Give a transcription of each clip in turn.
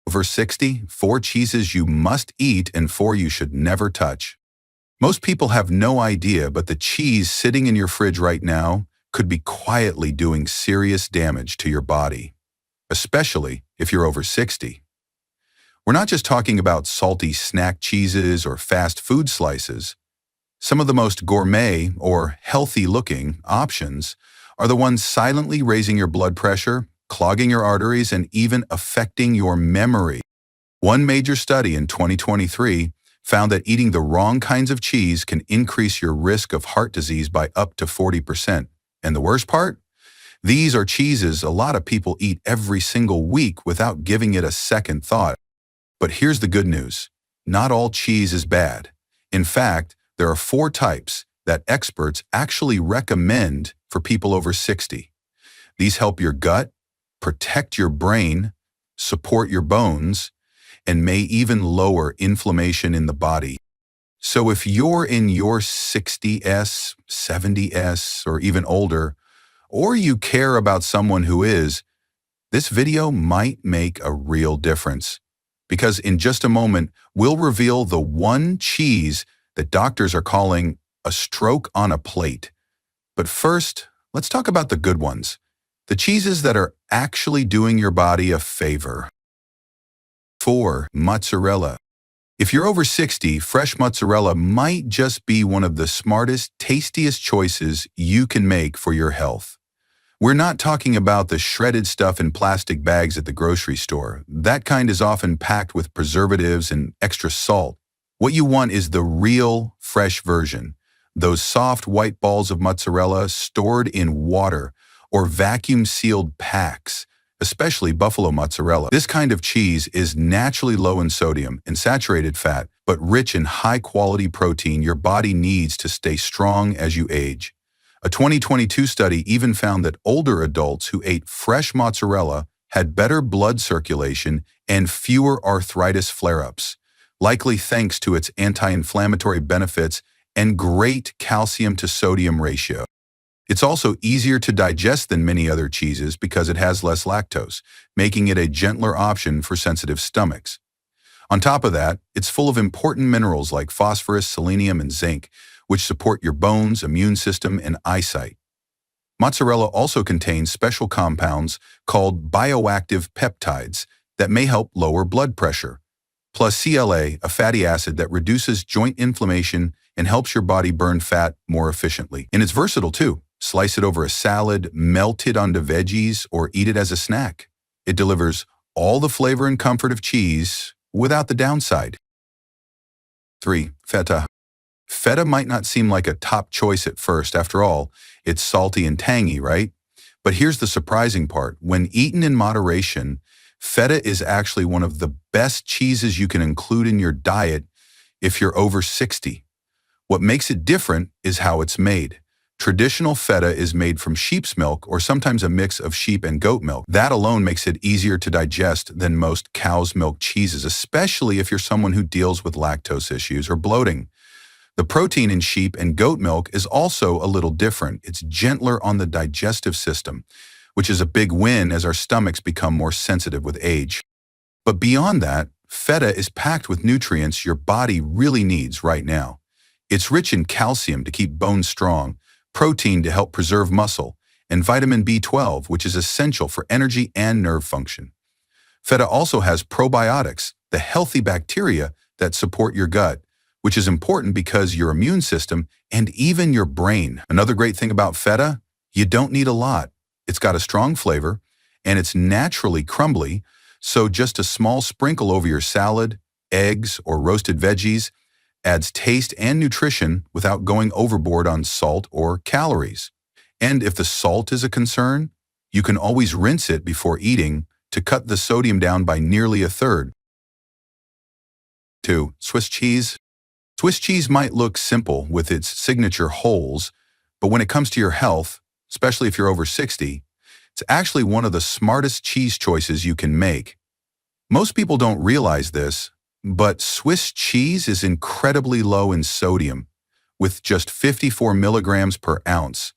Over 60, 4 cheeses you must eat and 4 you should never touch. Most people have no idea, but the cheese sitting in your fridge right now could be quietly doing serious damage to your body, especially if you're over 60. We're not just talking about salty snack cheeses or fast food slices. Some of the most gourmet or healthy-looking options are the ones silently raising your blood pressure, clogging your arteries, and even affecting your memory. One major study in 2023 found that eating the wrong kinds of cheese can increase your risk of heart disease by up to 40%. And the worst part? These are cheeses a lot of people eat every single week without giving it a second thought. But here's the good news. Not all cheese is bad. In fact, there are 4 types that experts actually recommend for people over 60. These help your gut, protect your brain, support your bones, and may even lower inflammation in the body. So if you're in your 60s, 70s, or even older, or you care about someone who is, this video might make a real difference. Because in just a moment, we'll reveal the one cheese that doctors are calling a stroke on a plate. But first, let's talk about the good ones. The cheeses that are actually doing your body a favor. 4. Mozzarella. If you're over 60, fresh mozzarella might just be one of the smartest, tastiest choices you can make for your health. We're not talking about the shredded stuff in plastic bags at the grocery store. That kind is often packed with preservatives and extra salt. What you want is the real, fresh version. Those soft white balls of mozzarella stored in water or vacuum-sealed packs, especially buffalo mozzarella. This kind of cheese is naturally low in sodium and saturated fat, but rich in high-quality protein your body needs to stay strong as you age. A 2022 study even found that older adults who ate fresh mozzarella had better blood circulation and fewer arthritis flare-ups, likely thanks to its anti-inflammatory benefits and great calcium-to-sodium ratio. It's also easier to digest than many other cheeses because it has less lactose, making it a gentler option for sensitive stomachs. On top of that, it's full of important minerals like phosphorus, selenium, and zinc, which support your bones, immune system, and eyesight. Mozzarella also contains special compounds called bioactive peptides that may help lower blood pressure, plus CLA, a fatty acid that reduces joint inflammation and helps your body burn fat more efficiently. And it's versatile too. Slice it over a salad, melt it onto veggies, or eat it as a snack. It delivers all the flavor and comfort of cheese without the downside. 3. Feta. Feta might not seem like a top choice at first. After all, it's salty and tangy, right? But here's the surprising part. When eaten in moderation, feta is actually one of the best cheeses you can include in your diet if you're over 60. What makes it different is how it's made. Traditional feta is made from sheep's milk or sometimes a mix of sheep and goat milk. That alone makes it easier to digest than most cow's milk cheeses, especially if you're someone who deals with lactose issues or bloating. The protein in sheep and goat milk is also a little different. It's gentler on the digestive system, which is a big win as our stomachs become more sensitive with age. But beyond that, feta is packed with nutrients your body really needs right now. It's rich in calcium to keep bones strong, protein to help preserve muscle, and vitamin B12, which is essential for energy and nerve function. Feta also has probiotics, the healthy bacteria that support your gut, which is important because your immune system and even your brain. Another great thing about feta, you don't need a lot. It's got a strong flavor, and it's naturally crumbly, so just a small sprinkle over your salad, eggs, or roasted veggies adds taste and nutrition without going overboard on salt or calories. And if the salt is a concern, you can always rinse it before eating to cut the sodium down by nearly a third. 2. Swiss cheese. Swiss cheese might look simple with its signature holes, but when it comes to your health, especially if you're over 60, it's actually one of the smartest cheese choices you can make. Most people don't realize this, but Swiss cheese is incredibly low in sodium, with just 54 milligrams per ounce.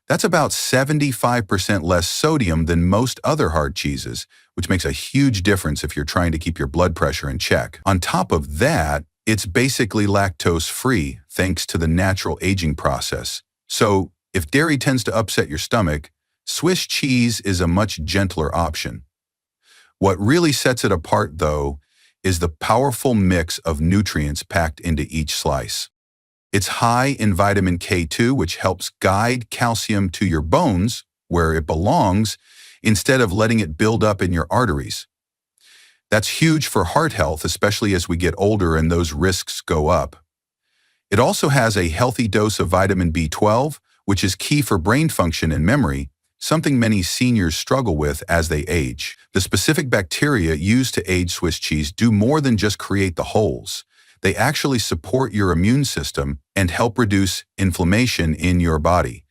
That's about 75% less sodium than most other hard cheeses, which makes a huge difference if you're trying to keep your blood pressure in check. On top of that, it's basically lactose-free thanks to the natural aging process. So, if dairy tends to upset your stomach, Swiss cheese is a much gentler option. What really sets it apart, though, is the powerful mix of nutrients packed into each slice. It's high in vitamin K2, which helps guide calcium to your bones, where it belongs, instead of letting it build up in your arteries. That's huge for heart health, especially as we get older and those risks go up. It also has a healthy dose of vitamin B12, which is key for brain function and memory, something many seniors struggle with as they age. The specific bacteria used to age Swiss cheese do more than just create the holes. They actually support your immune system and help reduce inflammation in your body.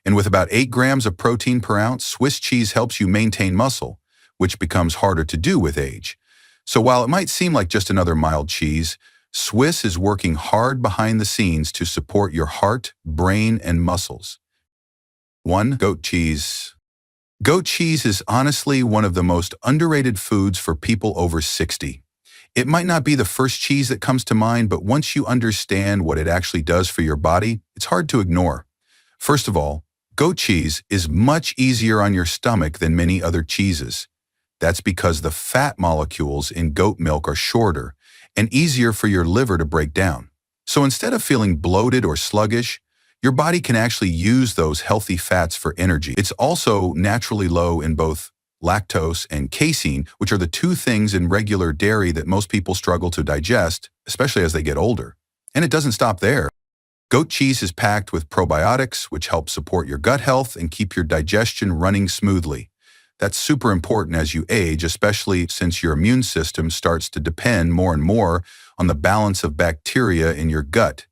And with about 8 grams of protein per ounce, Swiss cheese helps you maintain muscle, which becomes harder to do with age. So while it might seem like just another mild cheese, Swiss is working hard behind the scenes to support your heart, brain, and muscles. 1. Goat cheese. Goat cheese is honestly one of the most underrated foods for people over 60. It might not be the first cheese that comes to mind, but once you understand what it actually does for your body, it's hard to ignore. First of all, goat cheese is much easier on your stomach than many other cheeses. That's because the fat molecules in goat milk are shorter and easier for your liver to break down. So instead of feeling bloated or sluggish, your body can actually use those healthy fats for energy. It's also naturally low in both lactose and casein, which are the two things in regular dairy that most people struggle to digest, especially as they get older. And it doesn't stop there. Goat cheese is packed with probiotics, which help support your gut health and keep your digestion running smoothly. That's super important as you age, especially since your immune system starts to depend more and more on the balance of bacteria in your gut.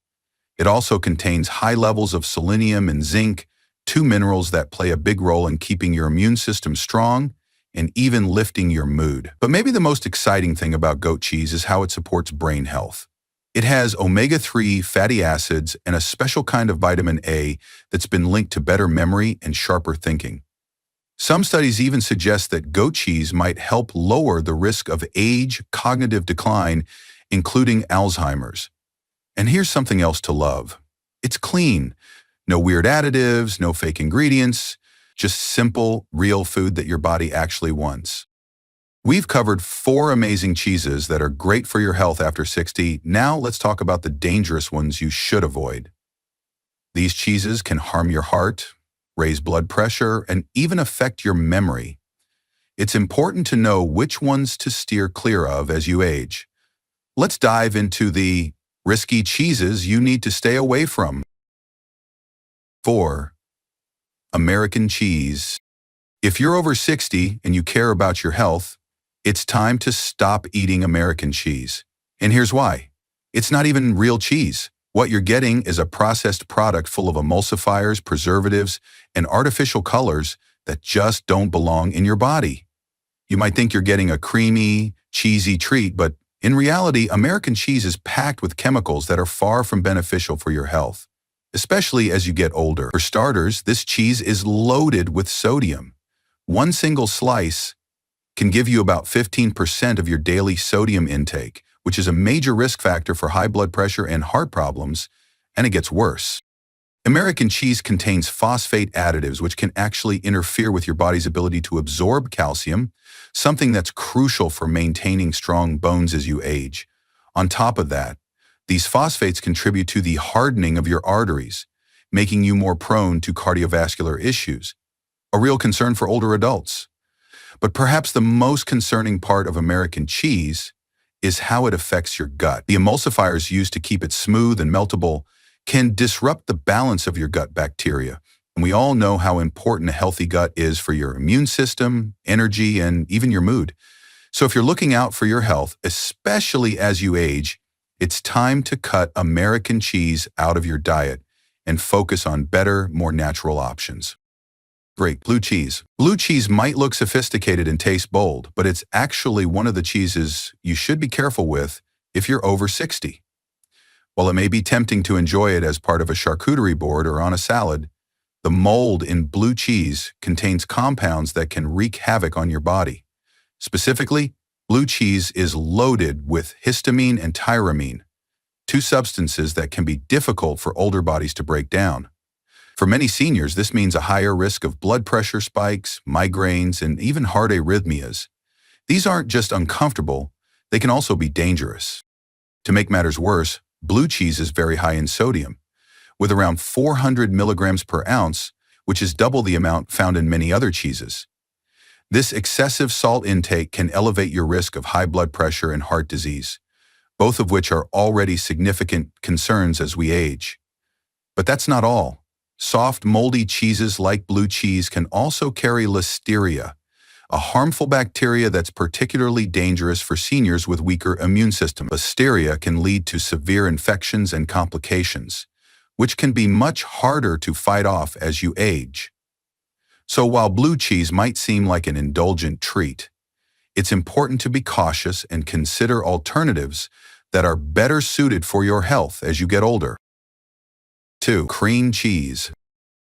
It also contains high levels of selenium and zinc, two minerals that play a big role in keeping your immune system strong and even lifting your mood. But maybe the most exciting thing about goat cheese is how it supports brain health. It has omega-3 fatty acids and a special kind of vitamin A that's been linked to better memory and sharper thinking. Some studies even suggest that goat cheese might help lower the risk of age, cognitive decline, including Alzheimer's. And here's something else to love. It's clean. No weird additives, no fake ingredients, just simple, real food that your body actually wants. We've covered 4 amazing cheeses that are great for your health after 60. Now let's talk about the dangerous ones you should avoid. These cheeses can harm your heart, raise blood pressure, and even affect your memory. It's important to know which ones to steer clear of as you age. Let's dive into the risky cheeses you need to stay away from. 4. American cheese. If you're over 60 and you care about your health, it's time to stop eating American cheese. And here's why. It's not even real cheese. What you're getting is a processed product full of emulsifiers, preservatives, and artificial colors that just don't belong in your body. You might think you're getting a creamy, cheesy treat, but in reality, American cheese is packed with chemicals that are far from beneficial for your health, especially as you get older. For starters, this cheese is loaded with sodium. One single slice can give you about 15% of your daily sodium intake, which is a major risk factor for high blood pressure and heart problems, and it gets worse. American cheese contains phosphate additives, which can actually interfere with your body's ability to absorb calcium, something that's crucial for maintaining strong bones as you age. On top of that, these phosphates contribute to the hardening of your arteries, making you more prone to cardiovascular issues, a real concern for older adults. But perhaps the most concerning part of American cheese is how it affects your gut. The emulsifiers used to keep it smooth and meltable can disrupt the balance of your gut bacteria. And we all know how important a healthy gut is for your immune system, energy, and even your mood. So if you're looking out for your health, especially as you age, it's time to cut American cheese out of your diet and focus on better, more natural options. Great. Blue cheese. Blue cheese might look sophisticated and taste bold, but it's actually one of the cheeses you should be careful with if you're over 60. While it may be tempting to enjoy it as part of a charcuterie board or on a salad, The mold in blue cheese contains compounds that can wreak havoc on your body. Specifically, blue cheese is loaded with histamine and tyramine, two substances that can be difficult for older bodies to break down. For many seniors, this means a higher risk of blood pressure spikes, migraines, and even heart arrhythmias. These aren't just uncomfortable, they can also be dangerous. To make matters worse, blue cheese is very high in sodium, with around 400 milligrams per ounce, which is double the amount found in many other cheeses. This excessive salt intake can elevate your risk of high blood pressure and heart disease, both of which are already significant concerns as we age. But that's not all. Soft, moldy cheeses like blue cheese can also carry listeria, a harmful bacteria that's particularly dangerous for seniors with weaker immune systems. Listeria can lead to severe infections and complications, which can be much harder to fight off as you age. So while blue cheese might seem like an indulgent treat, it's important to be cautious and consider alternatives that are better suited for your health as you get older. 2. Cream cheese.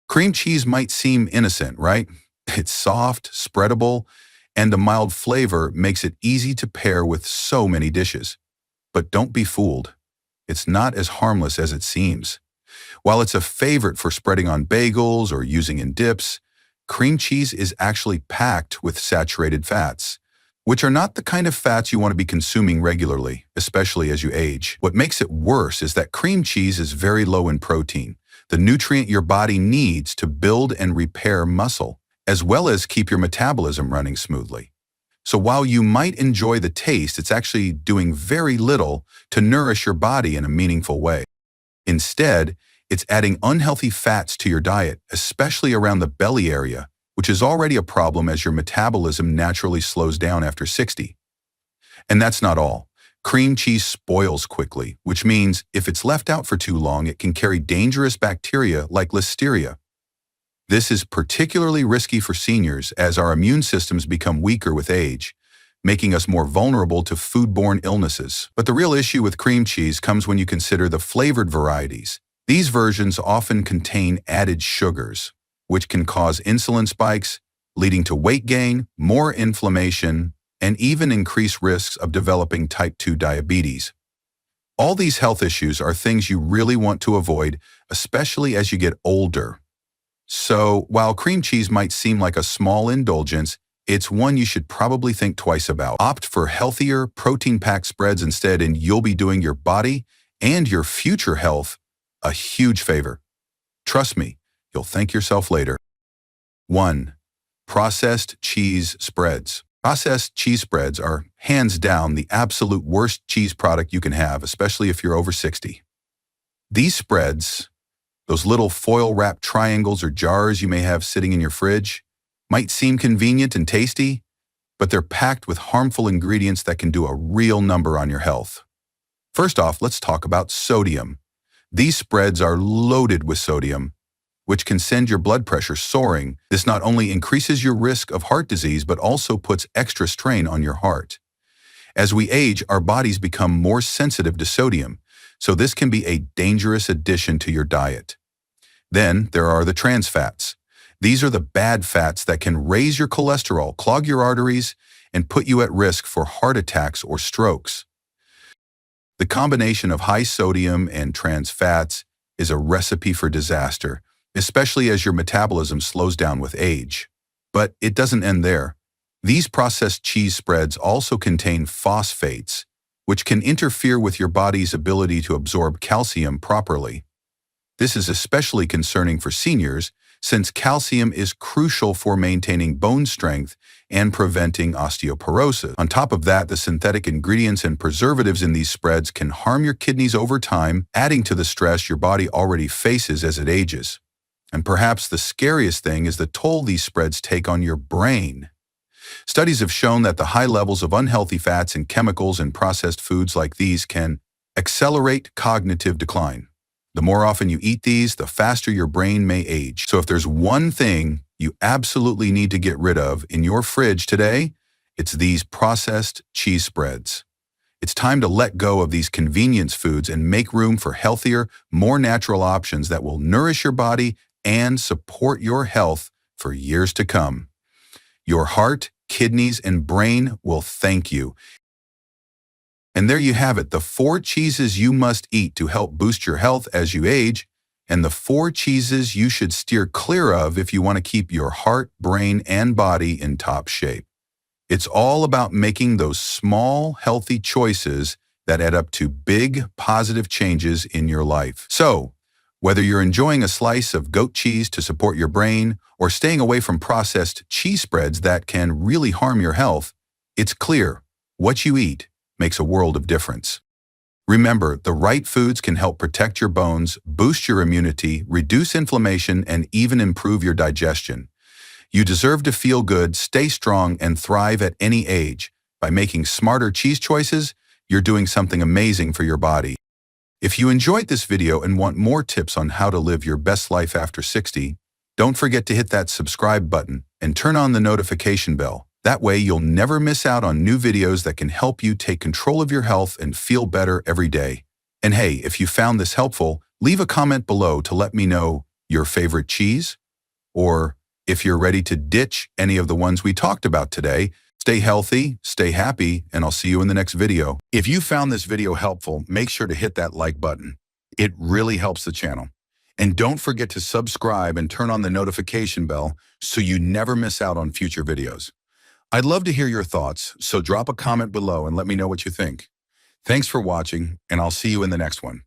Cream cheese might seem innocent, right? It's soft, spreadable, and the mild flavor makes it easy to pair with so many dishes. But don't be fooled. It's not as harmless as it seems. While it's a favorite for spreading on bagels or using in dips, cream cheese is actually packed with saturated fats, which are not the kind of fats you want to be consuming regularly, especially as you age. What makes it worse is that cream cheese is very low in protein, the nutrient your body needs to build and repair muscle, as well as keep your metabolism running smoothly. So while you might enjoy the taste, it's actually doing very little to nourish your body in a meaningful way. Instead, it's adding unhealthy fats to your diet, especially around the belly area, which is already a problem as your metabolism naturally slows down after 60. And that's not all. Cream cheese spoils quickly, which means if it's left out for too long, it can carry dangerous bacteria like listeria. This is particularly risky for seniors as our immune systems become weaker with age, making us more vulnerable to foodborne illnesses. But the real issue with cream cheese comes when you consider the flavored varieties. These versions often contain added sugars, which can cause insulin spikes, leading to weight gain, more inflammation, and even increased risks of developing type 2 diabetes. All these health issues are things you really want to avoid, especially as you get older. So, while cream cheese might seem like a small indulgence, it's one you should probably think twice about. Opt for healthier, protein-packed spreads instead, and you'll be doing your body and your future health a huge favor. Trust me, you'll thank yourself later. 1. Processed cheese spreads. Processed cheese spreads are, hands down, the absolute worst cheese product you can have, especially if you're over 60. These spreads, those little foil-wrapped triangles or jars you may have sitting in your fridge, might seem convenient and tasty, but they're packed with harmful ingredients that can do a real number on your health. First off, let's talk about sodium. These spreads are loaded with sodium, which can send your blood pressure soaring. This not only increases your risk of heart disease, but also puts extra strain on your heart. As we age, our bodies become more sensitive to sodium, so this can be a dangerous addition to your diet. Then there are the trans fats. These are the bad fats that can raise your cholesterol, clog your arteries, and put you at risk for heart attacks or strokes. The combination of high sodium and trans fats is a recipe for disaster, especially as your metabolism slows down with age. But it doesn't end there. These processed cheese spreads also contain phosphates, which can interfere with your body's ability to absorb calcium properly. This is especially concerning for seniors, since calcium is crucial for maintaining bone strength and preventing osteoporosis. On top of that, the synthetic ingredients and preservatives in these spreads can harm your kidneys over time, adding to the stress your body already faces as it ages. And perhaps the scariest thing is the toll these spreads take on your brain. Studies have shown that the high levels of unhealthy fats and chemicals in processed foods like these can accelerate cognitive decline. The more often you eat these, the faster your brain may age. So if there's one thing you absolutely need to get rid of in your fridge today, it's these processed cheese spreads. It's time to let go of these convenience foods and make room for healthier, more natural options that will nourish your body and support your health for years to come. Your heart, kidneys, and brain will thank you. And there you have it, the 4 cheeses you must eat to help boost your health as you age, and the 4 cheeses you should steer clear of if you want to keep your heart, brain, and body in top shape. It's all about making those small, healthy choices that add up to big, positive changes in your life. So, whether you're enjoying a slice of goat cheese to support your brain or staying away from processed cheese spreads that can really harm your health, it's clear what you eat makes a world of difference. Remember, the right foods can help protect your bones, boost your immunity, reduce inflammation, and even improve your digestion. You deserve to feel good, stay strong, and thrive at any age. By making smarter cheese choices, you're doing something amazing for your body. If you enjoyed this video and want more tips on how to live your best life after 60, don't forget to hit that subscribe button and turn on the notification bell. That way you'll never miss out on new videos that can help you take control of your health and feel better every day. And hey, if you found this helpful, leave a comment below to let me know your favorite cheese, or if you're ready to ditch any of the ones we talked about today. Stay healthy, stay happy, and I'll see you in the next video. If you found this video helpful, make sure to hit that like button. It really helps the channel. And don't forget to subscribe and turn on the notification bell so you never miss out on future videos. I'd love to hear your thoughts, so drop a comment below and let me know what you think. Thanks for watching, and I'll see you in the next one.